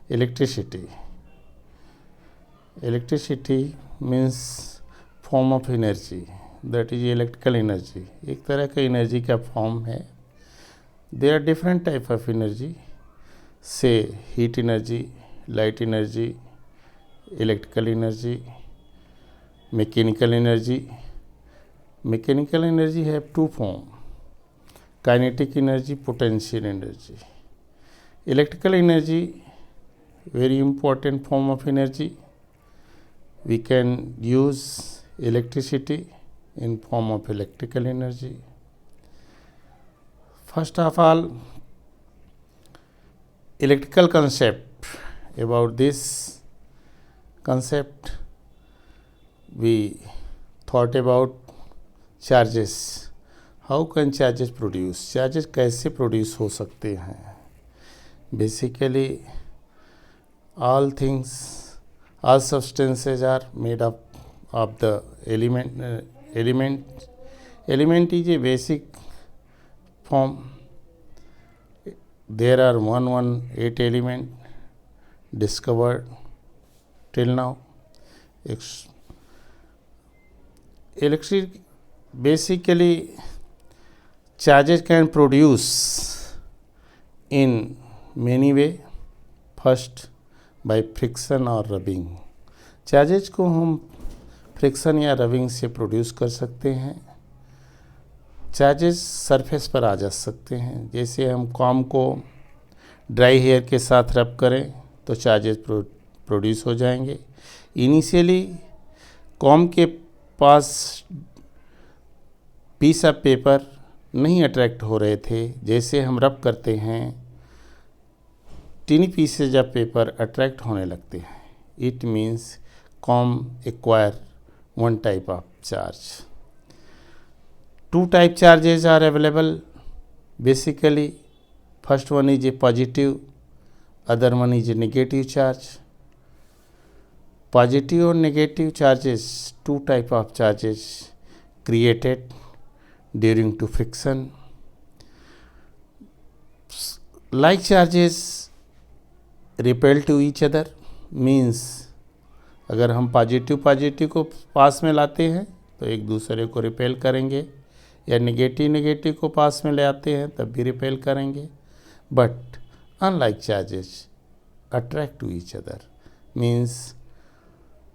Electricity. Electricity means form of energy, that is electrical energy. एक तरह का energy का फॉर्म है. There are different type of energy, say heat energy, light energy, electrical energy, mechanical energy. Mechanical energy have two form: kinetic energy, potential energy. Electrical energy, very important form of energy. We can use electricity in form of electrical energy. First of all, electrical concept. About this concept, we thought about charges. How can charges produce? Charges कैसे produce हो सकते हैं? Basically, all things, all substances are made up of the element. Element is a basic form. There are 118 element discovered till now. Electric, basically, charges can produce in many way. First, by friction और rubbing. Charges को हम friction या rubbing से produce कर सकते हैं. Charges surface पर आ जा सकते हैं. जैसे हम कॉम को ड्राई हेयर के साथ रब करें तो चार्जेस प्रोड्यूस हो जाएंगे. इनिशियली कॉम के पास पीस ऑफ पेपर नहीं अट्रैक्ट हो रहे थे. जैसे हम रब करते हैं tiny pieces of paper attract होने लगते हैं. It means comb acquire one type of charge. Two type charges are available. Basically first one is a positive, other one is a negative charge. Positive और negative charges, two type of charges created during to friction. Like charges repel to each other, means अगर हम positive को पास में लाते हैं तो एक दूसरे को रिपेल करेंगे, या नेगेटिव को पास में ले आते हैं तब भी रिपेल करेंगे. But unlike charges attract to each other, means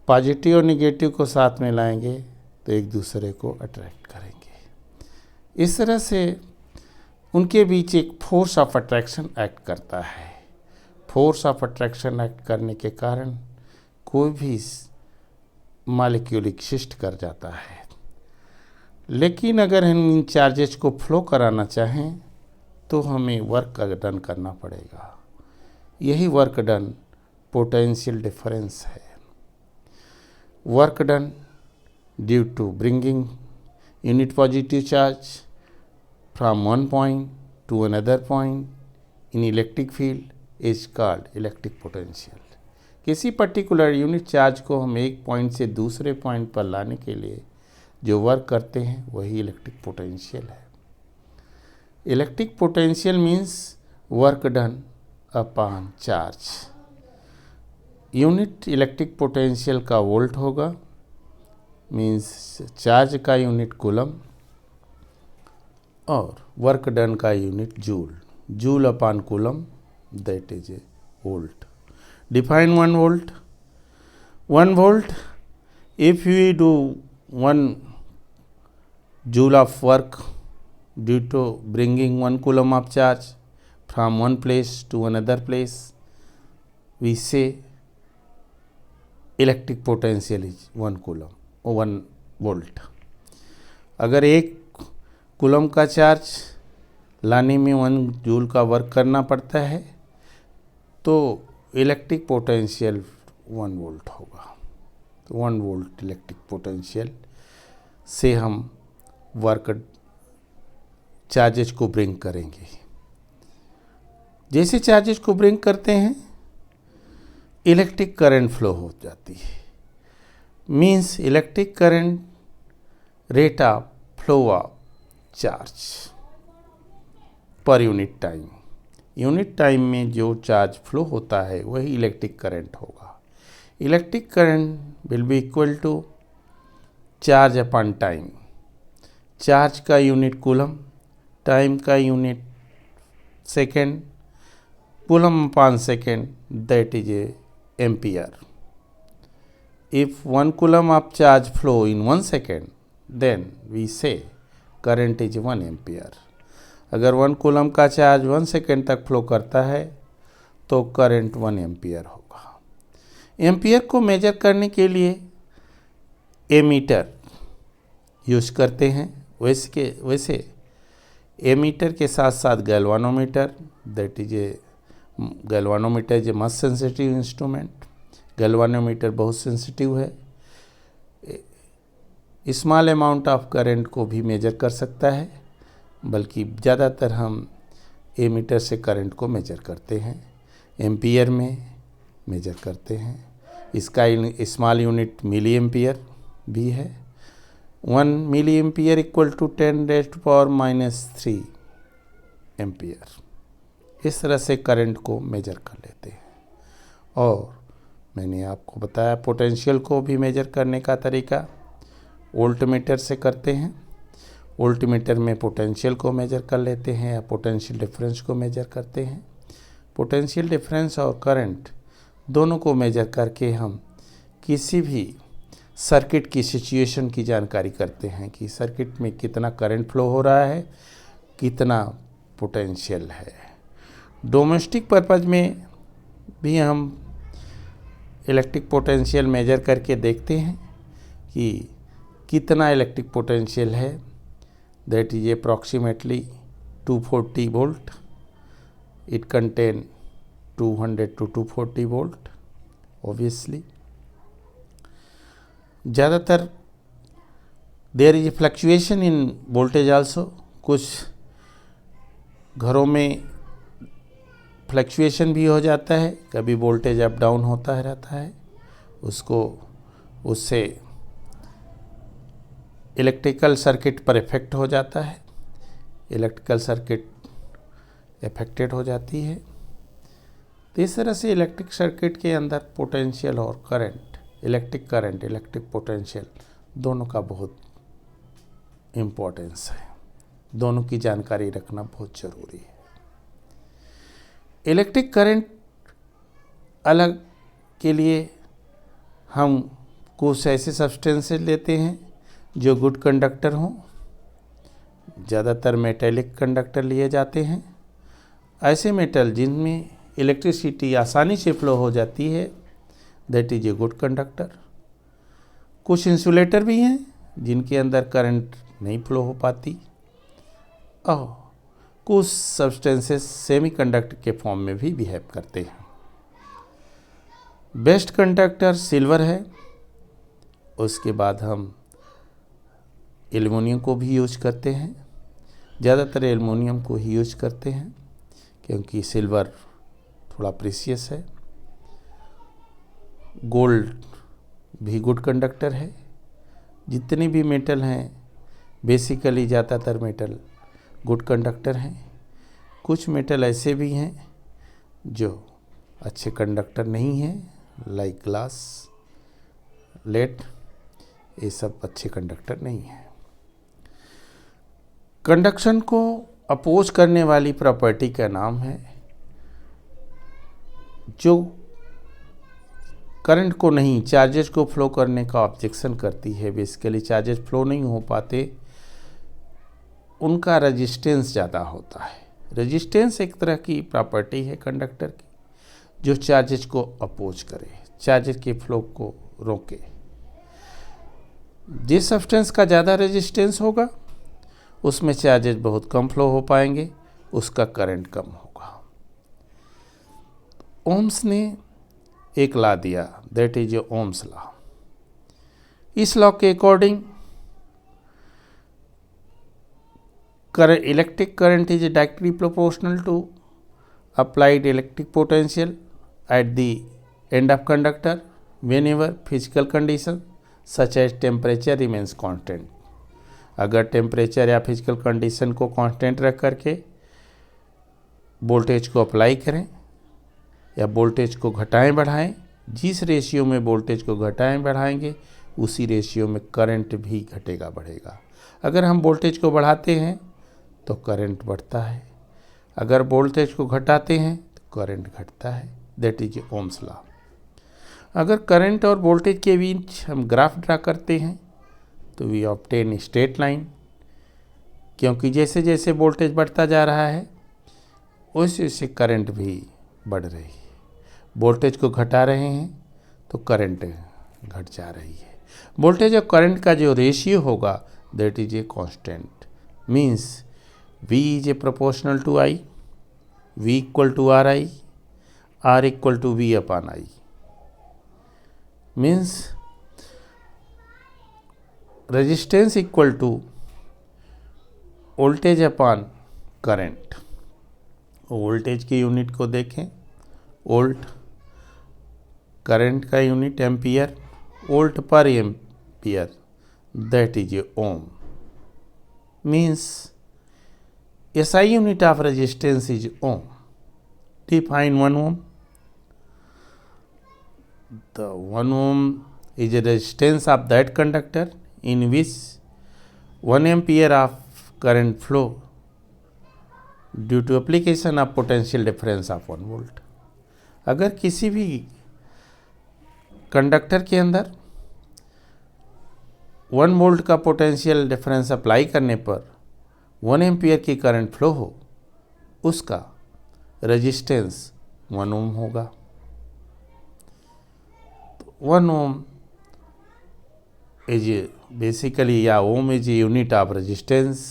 positive और नेगेटिव को साथ में लाएंगे तो एक दूसरे को अट्रैक्ट करेंगे. इस तरह से उनके बीच एक फोर्स ऑफ अट्रैक्शन एक्ट करता है. फोर्स ऑफ अट्रैक्शन एक्ट करने के कारण कोई भी मॉलिक्यूल एक्सिस्ट कर जाता है. लेकिन अगर हम इन चार्जेस को फ्लो कराना चाहें तो हमें वर्क डन करना पड़ेगा. यही वर्क डन पोटेंशियल डिफरेंस है. Work done due to bringing unit positive charge from one point to another point in electric field is called electric potential. किसी पर्टिकुलर यूनिट चार्ज को हम एक पॉइंट से दूसरे पॉइंट पर लाने के लिए जो वर्क करते हैं वही इलेक्ट्रिक पोटेंशियल है. Electric potential means work done upon charge. Unit electric potential का वोल्ट होगा, मीन्स चार्ज का यूनिट कूलम, और वर्क डन का unit joule. Joule upon coulomb, that is A volt. Define 1 volt. 1 volt, if we do 1 joule of work due to bringing 1 coulomb of charge from one place to another place, we say electric potential is 1 coulomb. 1 volt. अगर 1 coulomb का charge लाने में 1 joule का work करना पड़ता है तो electric potential 1 volt होगा. तो 1 वोल्ट इलेक्ट्रिक पोटेंशियल से हम वर्क चार्जेस को ब्रिंग करेंगे. जैसे चार्जेस को ब्रिंग करते हैं इलेक्ट्रिक करंट फ्लो हो जाती है. means electric current rate of flow of charge per unit time. Unit time में जो चार्ज फ्लो होता है वही इलेक्ट्रिक करंट होगा। Electric current will be equal to charge upon time. Charge का यूनिट कूलम, टाइम का unit second, coulomb upon second, that is a ampere. If 1 coulomb of charge flow in 1 second, then we say current is 1 ampere। अगर 1 coulomb का charge 1 second तक flow करता है तो current 1 ampere होगा। Ampere को major करने के लिए एमीटर यूज करते हैं। वैसे एमीटर के साथ साथ galvanometer, that is A galvanometer is a must sensitive instrument. Galvanometer बहुत सेंसिटिव है, स्मॉल अमाउंट ऑफ करंट को भी मेजर कर सकता है, बल्कि ज़्यादातर हम एमीटर से करंट को मेजर करते हैं, एम्पियर में मेजर करते हैं। इसका स्मॉल यूनिट मिली एम्पियर भी है। 1 milli ampere equal to 10⁻³ ampere. इस तरह से करंट को मेजर कर लेते हैं। और मैंने आपको बताया पोटेंशियल को भी मेजर करने का तरीका वोल्टमीटर से करते हैं। वोल्टमीटर में पोटेंशियल को मेजर कर लेते हैं या पोटेंशियल डिफरेंस को मेजर करते हैं। पोटेंशियल डिफरेंस और करंट दोनों को मेजर करके हम किसी भी सर्किट की सिचुएशन की जानकारी करते हैं कि सर्किट में कितना करंट फ्लो हो रहा है, कितना पोटेंशियल है। डोमेस्टिक पर्पज़ में भी हम इलेक्ट्रिक पोटेंशियल मेजर करके देखते हैं कि कितना इलेक्ट्रिक पोटेंशियल है, that is approximately 240 volt. It contain 200 to 240 volt. Obviously ज़्यादातर there is a fluctuation in voltage also. कुछ घरों में फ्लक्चुएशन भी हो जाता है, कभी वोल्टेज अप डाउन होता है रहता है, उससे इलेक्ट्रिकल सर्किट पर इफेक्ट हो जाता है, इलेक्ट्रिकल सर्किट इफेक्टेड हो जाती है। तो इस तरह से इलेक्ट्रिक सर्किट के अंदर पोटेंशियल और current, electric current, electric potential दोनों का बहुत इम्पोर्टेंस है। दोनों की जानकारी रखना बहुत ज़रूरी है। इलेक्ट्रिक करंट अलग के लिए हम कुछ ऐसे सब्सटेंसेस लेते हैं जो गुड कंडक्टर हों। ज़्यादातर मेटेलिक कंडक्टर लिए जाते हैं। ऐसे मेटल जिनमें इलेक्ट्रिसिटी आसानी से फ्लो हो जाती है, that is a good conductor. कुछ इंसुलेटर भी हैं जिनके अंदर करंट नहीं फ्लो हो पाती, और कुछ सब्सटेंसेस सेमीकंडक्टर के फॉर्म में भी बिहेव करते हैं। बेस्ट कंडक्टर सिल्वर है। उसके बाद हम एल्युमिनियम को भी यूज करते हैं। ज़्यादातर एल्युमिनियम को ही यूज करते हैं क्योंकि सिल्वर थोड़ा प्रीशियस है। गोल्ड भी गुड कंडक्टर है। जितने भी मेटल हैं बेसिकली ज़्यादातर मेटल गुड कंडक्टर हैं। कुछ मेटल ऐसे भी हैं जो अच्छे कंडक्टर नहीं हैं, लाइक ग्लास, लेड, ये सब अच्छे कंडक्टर नहीं हैं। कंडक्शन को अपोज करने वाली प्रॉपर्टी का नाम है जो करंट को नहीं, चार्जेस को फ्लो करने का ऑब्जेक्शन करती है। बेसिकली चार्जेस फ्लो नहीं हो पाते, उनका रेजिस्टेंस ज़्यादा होता है। रेजिस्टेंस एक तरह की प्रॉपर्टी है कंडक्टर की जो चार्जेस को अपोज करे, चार्जेस के फ्लो को रोके। जिस सब्सटेंस का ज़्यादा रेजिस्टेंस होगा उसमें चार्जेस बहुत कम फ्लो हो पाएंगे, उसका करंट कम होगा। ओम्स ने एक लॉ दिया, दैट इज ओम्स लॉ। इस लॉ के according electric current is directly proportional to applied electric potential at the end of conductor whenever physical condition such as temperature remains constant। अगर temperature या physical condition को constant रख करके voltage को apply करें या वोल्टेज को घटाएं बढ़ाएं, जिस रेशियो में वोल्टेज को घटाएं बढ़ाएंगे उसी रेशियो में करंट भी घटेगा बढ़ेगा। अगर हम वोल्टेज को बढ़ाते हैं तो करंट बढ़ता है, अगर वोल्टेज को घटाते हैं तो करंट घटता है। That is Ohm's law. अगर करंट और वोल्टेज के बीच हम ग्राफ ड्रा करते हैं तो वी ऑब्टेन स्ट्रेट लाइन, क्योंकि जैसे जैसे वोल्टेज बढ़ता जा रहा है वैसे वैसे करंट भी बढ़ रही है। वोल्टेज को घटा रहे हैं तो करंट घट जा रही है। वोल्टेज और करंट का जो रेशियो होगा that is a constant, means V is a proportional to I, V equal to RI, R equal to V upon I, means resistance equal to voltage upon current. Voltage की unit को देखें volt, current का unit ampere, volt पर ampere that is a ohm, means SI unit of resistance is ohm. Define 1 ohm. The 1 ohm is a resistance of that conductor in which 1 ampere of current flow due to application of potential difference of 1 volt. अगर किसी भी conductor के अंदर 1 volt का potential difference apply करने पर 1 ampere की current flow हो, उसका रेजिस्टेंस 1 ओम होगा। 1 ओम इज बेसिकली या ohm is a unit of resistance.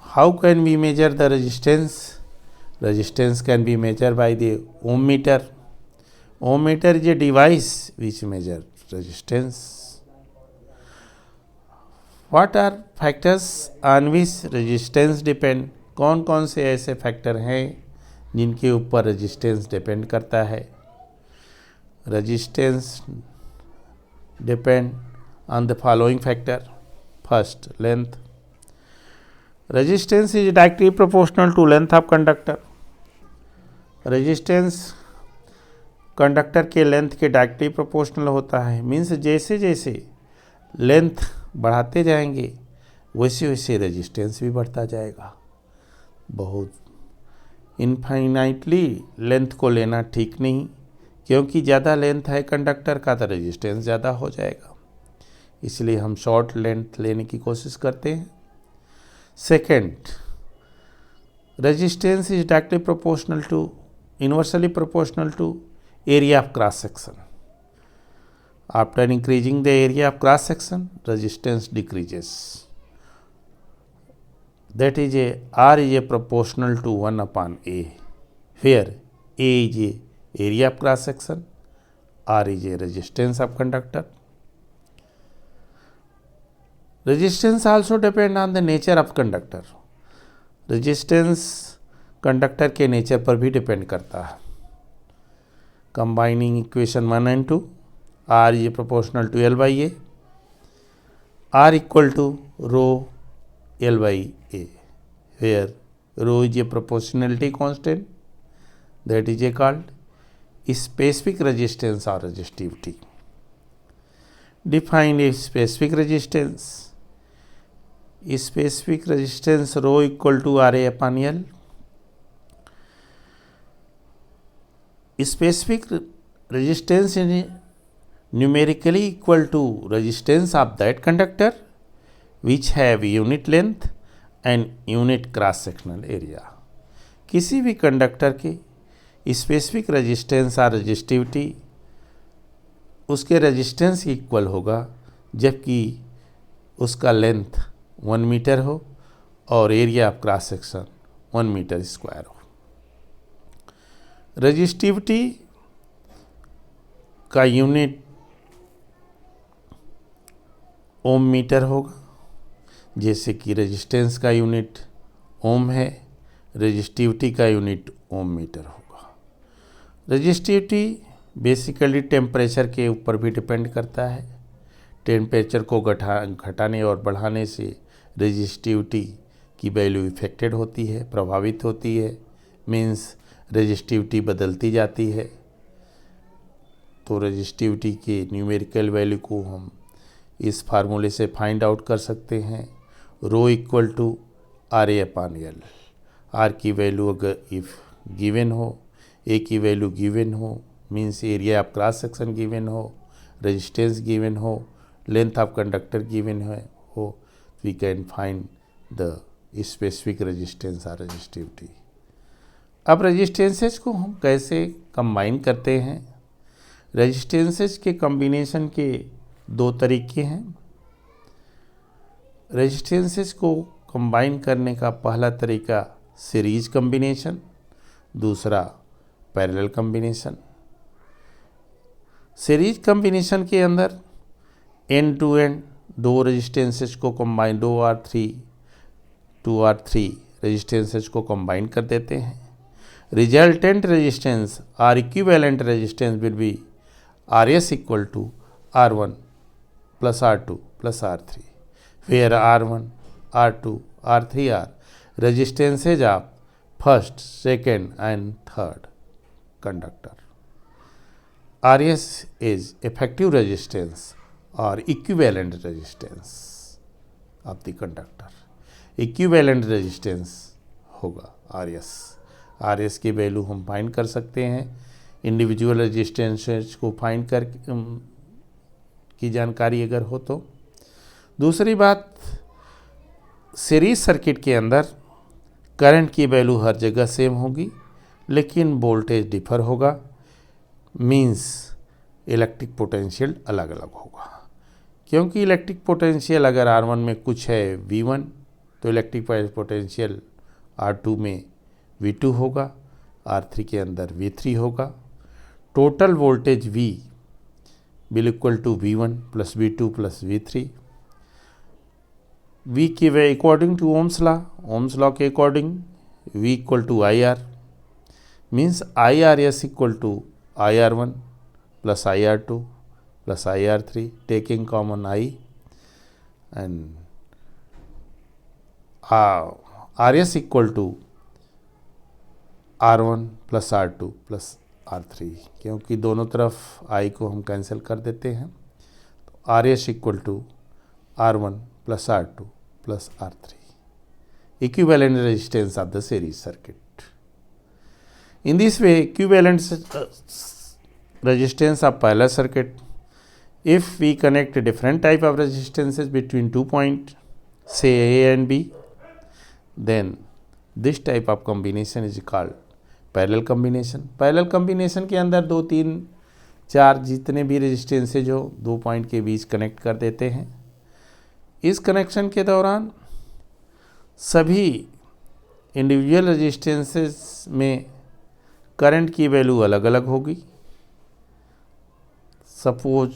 How can we measure the resistance? Resistance can be measure by the ohm meter. Ohm meter is a device which measure resistance. What are factors on which resistance depend? कौन कौन से ऐसे factor हैं जिनके ऊपर resistance depend करता है? Resistance depend on the following factor. First, length. Resistance is directly proportional to length of conductor. Resistance conductor के लेंथ के डायरेक्टली प्रोपोर्शनल होता है, मीन्स जैसे जैसे लेंथ बढ़ाते जाएंगे वैसे वैसे रेजिस्टेंस भी बढ़ता जाएगा। बहुत इनफाइनाइटली लेंथ को लेना ठीक नहीं, क्योंकि ज़्यादा लेंथ है कंडक्टर का तो रेजिस्टेंस ज़्यादा हो जाएगा, इसलिए हम शॉर्ट लेंथ लेने की कोशिश करते हैं। Second, resistance is directly proportional to, inversely proportional to area of cross section. After increasing the area of cross section, resistance decreases. That is R is a proportional to 1 upon A, where A is a area of cross section, R is a resistance of conductor. Resistance also depend on the nature of conductor. Resistance conductor के nature पर भी depend करता है। Combining equation 1 and 2, R is proportional to L by A, R equal to rho L by A, where rho is a proportionality constant, that is called specific resistance or resistivity. Define a specific resistance. Specific resistance rho equal to RA upon L. Specific resistance is numerically equal to resistance of that conductor which have unit length and unit cross sectional area. किसी भी conductor के specific resistance और resistivity उसके resistance equal होगा जबकि उसका length 1 metre हो और area of cross section 1 metre square हो। रेजिस्टिविटी का यूनिट ओम मीटर होगा, जैसे कि रेजिस्टेंस का यूनिट ओम है, रेजिस्टिविटी का यूनिट ओम मीटर होगा। रेजिस्टिविटी बेसिकली टेम्परेचर के ऊपर भी डिपेंड करता है। टेम्परेचर को घटाने और बढ़ाने से रेजिस्टिविटी की वैल्यू इफेक्टेड होती है, प्रभावित होती है, मीन्स रेजिस्टिविटी बदलती जाती है। तो रेजिस्टिविटी के न्यूमेरिकल वैल्यू को हम इस फार्मूले से फाइंड आउट कर सकते हैं, rho equal to RA/L। R की वैल्यू अगर इफ़ गिवन हो, ए की वैल्यू गिवन हो, means area of cross section given हो, रेजिस्टेंस गिवन हो, लेंथ ऑफ कंडक्टर गिवन हो, we can find the specific resistance और रेजिस्टिविटी। अब रेजिस्टेंसेज को हम कैसे कंबाइन करते हैं? रेजिस्टेंसेज के कम्बिनेशन के दो तरीके हैं। रेजिस्टेंसेज को कंबाइन करने का पहला तरीका सीरीज कम्बिनेशन, दूसरा पैरेलल कम्बिनेशन। सीरीज कम्बिनेशन के अंदर एंड टू एंड दो रेजिस्टेंसेज को कंबाइन, 2R3 रेजिस्टेंसेज को कंबाइन कर देते हैं। रिजल्टेंट रेजिस्टेंस और equivalent resistance will be RS equal to R1 plus R2 plus R3, where R1, R2, R3 are resistances of first, second and third conductor. RS is effective resistance or equivalent resistance of the conductor. Equivalent resistance होगा RS की value हम find कर सकते हैं। Individual resistances को find कर की जानकारी अगर हो तो। दूसरी बात, सीरीज सर्किट के अंदर करंट की वैल्यू हर जगह सेम होगी, लेकिन वोल्टेज डिफर होगा, मींस इलेक्ट्रिक पोटेंशियल अलग अलग होगा। क्योंकि इलेक्ट्रिक पोटेंशियल अगर R1 में कुछ है V1, तो इलेक्ट्रिक पोटेंशियल R2 में V2 होगा, R3 के अंदर V3 होगा। Total voltage V will equal to V1 plus V2 plus V3। V की वे अकॉर्डिंग टू ओम्स लॉ के according V equal to IR, means IRS equal to IR1 plus IR2 plus IR3, taking common I, and RS equal to R1 plus R2 plus R3, क्योंकि दोनों तरफ I को हम cancel कर देते हैं, तो RS equal to R1 plus R2 plus R3, equivalent resistance of the series circuit. In this way, equivalent resistance of parallel circuit, if we connect different type of resistances between 2 points, say A and B, then this type of combination is called parallel combination. Parallel combination के अंदर 2, 3, 4 जितने भी resistances हो 2 point के बीच connect कर देते हैं। इस कनेक्शन के दौरान सभी इंडिविजुअल रेजिस्टेंसेस में करंट की वैल्यू अलग अलग होगी। Suppose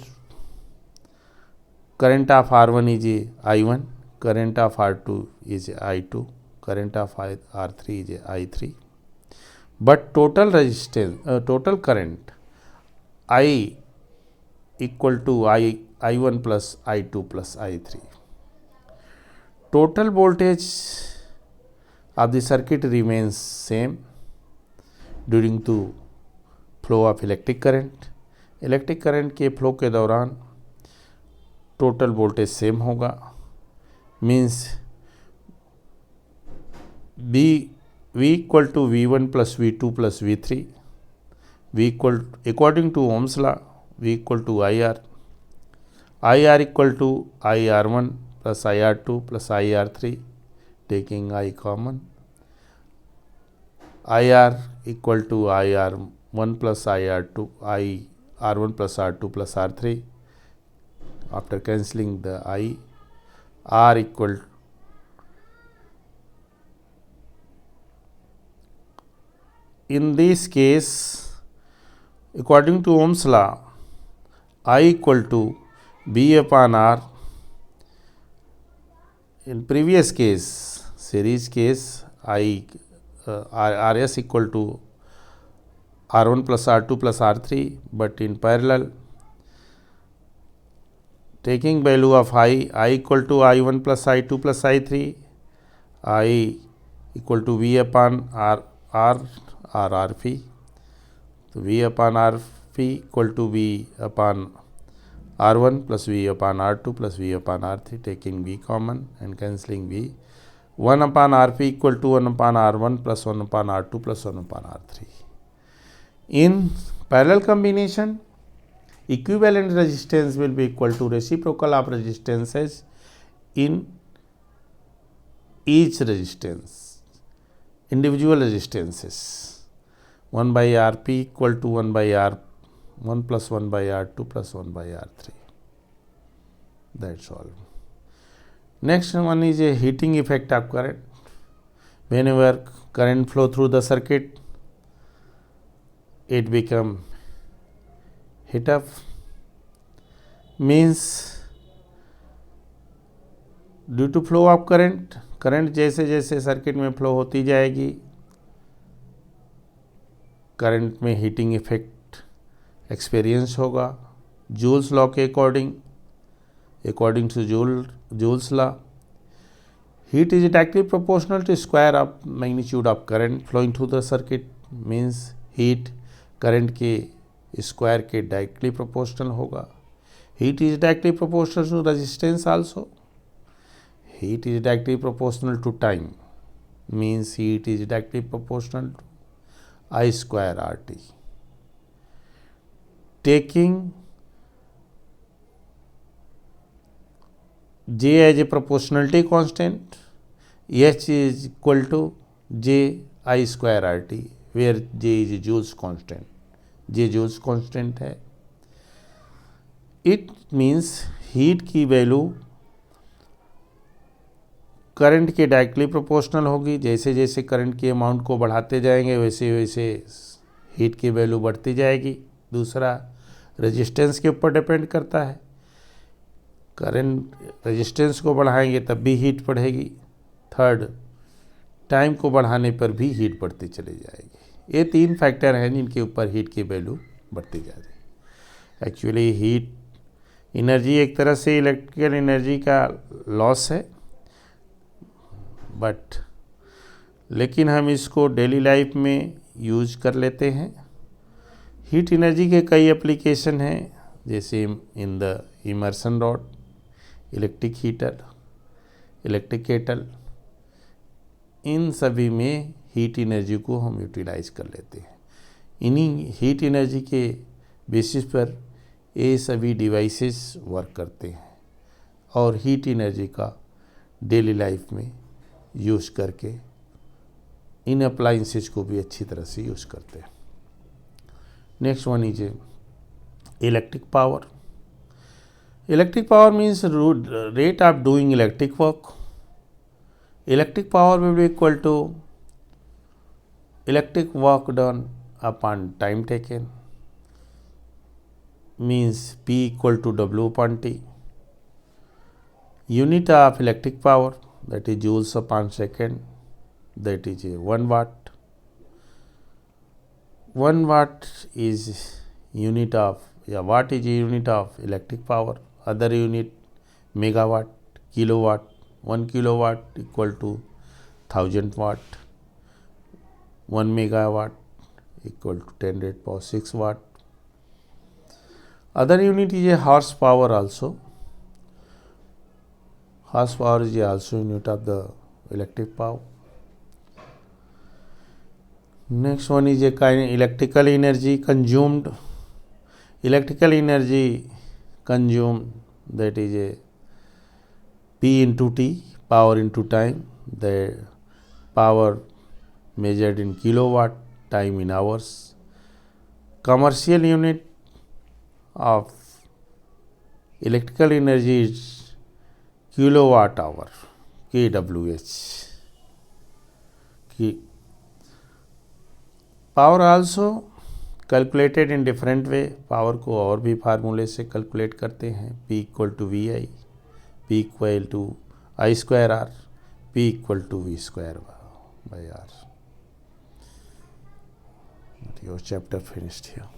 current of R1 is I1, current of R2 is I2, current of R3 is I3, but total resistance, total current I equal to I1 plus I2 plus I3. Total voltage of the circuit remains same during the flow of electric current. Electric current के flow के दौरान total voltage same होगा, means V equal to V1 plus V2 plus V3, V equal, according to Ohm's law, V equal to IR equal to IR1 plus IR2 plus IR3, taking I common, IR equal to IR1 plus IR2, IR1 plus R2 plus R3, after cancelling the I, R equal to in this case, according to Ohm's law, I equal to B upon R. In previous case, series case, RS equal to R1 plus R2 plus R3, but in parallel, taking value of I equal to I1 plus I2 plus I3, I equal to V upon R P, तो V upon R P equal to V upon R1 plus V upon R2 plus V upon R3, taking V common and cancelling V. 1 upon Rp equal to 1 upon R1 plus 1 upon R2 plus 1 upon R3. In parallel combination, equivalent resistance will be equal to reciprocal of resistances in each resistance, individual resistances. 1 by Rp equal to 1 by R1 plus 1 by R2 plus 1 by R3. That's all. Next one is a heating effect of current. Whenever current flow through the circuit, it become heat up. Means due to flow of current जैसे जैसे circuit में flow होती जाएगी, current में heating effect experience होगा. Joule's law के according to Joule's law, heat is directly proportional to square of magnitude of current flowing through the circuit. Means heat current के square के डायरेक्टली प्रोपोर्शनल होगा. Heat is directly proportional to resistance also. Heat is directly proportional to time. Means heat is directly proportional to I square RT. Taking J as a proportionality constant, H is equal to J I square RT, where J is a Joule's constant. J Joule's constant है. It means heat की value current के directly proportional होगी. जैसे जैसे current के amount को बढ़ाते जाएंगे वैसे वैसे हीट की वैल्यू बढ़ती जाएगी. दूसरा, रेजिस्टेंस के ऊपर डिपेंड करता है. करंट रेजिस्टेंस को बढ़ाएंगे तब भी हीट बढ़ेगी. थर्ड, टाइम को बढ़ाने पर भी हीट बढ़ती चली जाएगी. ये 3 फैक्टर हैं जिनके ऊपर हीट की वैल्यू बढ़ती जा रही है. एक्चुअली हीट एनर्जी एक तरह से इलेक्ट्रिकल एनर्जी का लॉस है, बट लेकिन हम इसको डेली लाइफ में यूज कर लेते हैं. हीट एनर्जी के कई एप्लीकेशन हैं, जैसे in the immersion rod, electric heater, electric kettle. इन सभी में हीट एनर्जी को हम यूटिलाइज कर लेते हैं. इन्हीं हीट एनर्जी के बेसिस पर ये सभी डिवाइसेस वर्क करते हैं और हीट एनर्जी का डेली लाइफ में यूज़ करके इन अप्लाइंसेस को भी अच्छी तरह से यूज़ करते हैं. Next one is electric power. Electric power means rate of doing electric work. Electric power will be equal to electric work done upon time taken. Means P equal to W upon T. Unit of electric power, that is joules upon second, that is a 1 watt. 1 watt is unit of, watt is a unit of electric power. Other unit megawatt, kilowatt. 1 kilowatt equal to 1000 watt. 1 megawatt equal to 10 raised power 6 watt. Other unit is a horsepower also. Horsepower is also unit of the electric power. Next one is a kind of electrical energy consumed. Electrical energy consumed, that is a P into T, power into time. The power measured in kilowatt, time in hours. Commercial unit of electrical energy is kilowatt hour, kWh. Power also calculated in different way. Power को और भी फार्मूले से calculate करते हैं. P equal to VI, P equal to I square R, P equal to V square by R. Your chapter finished here.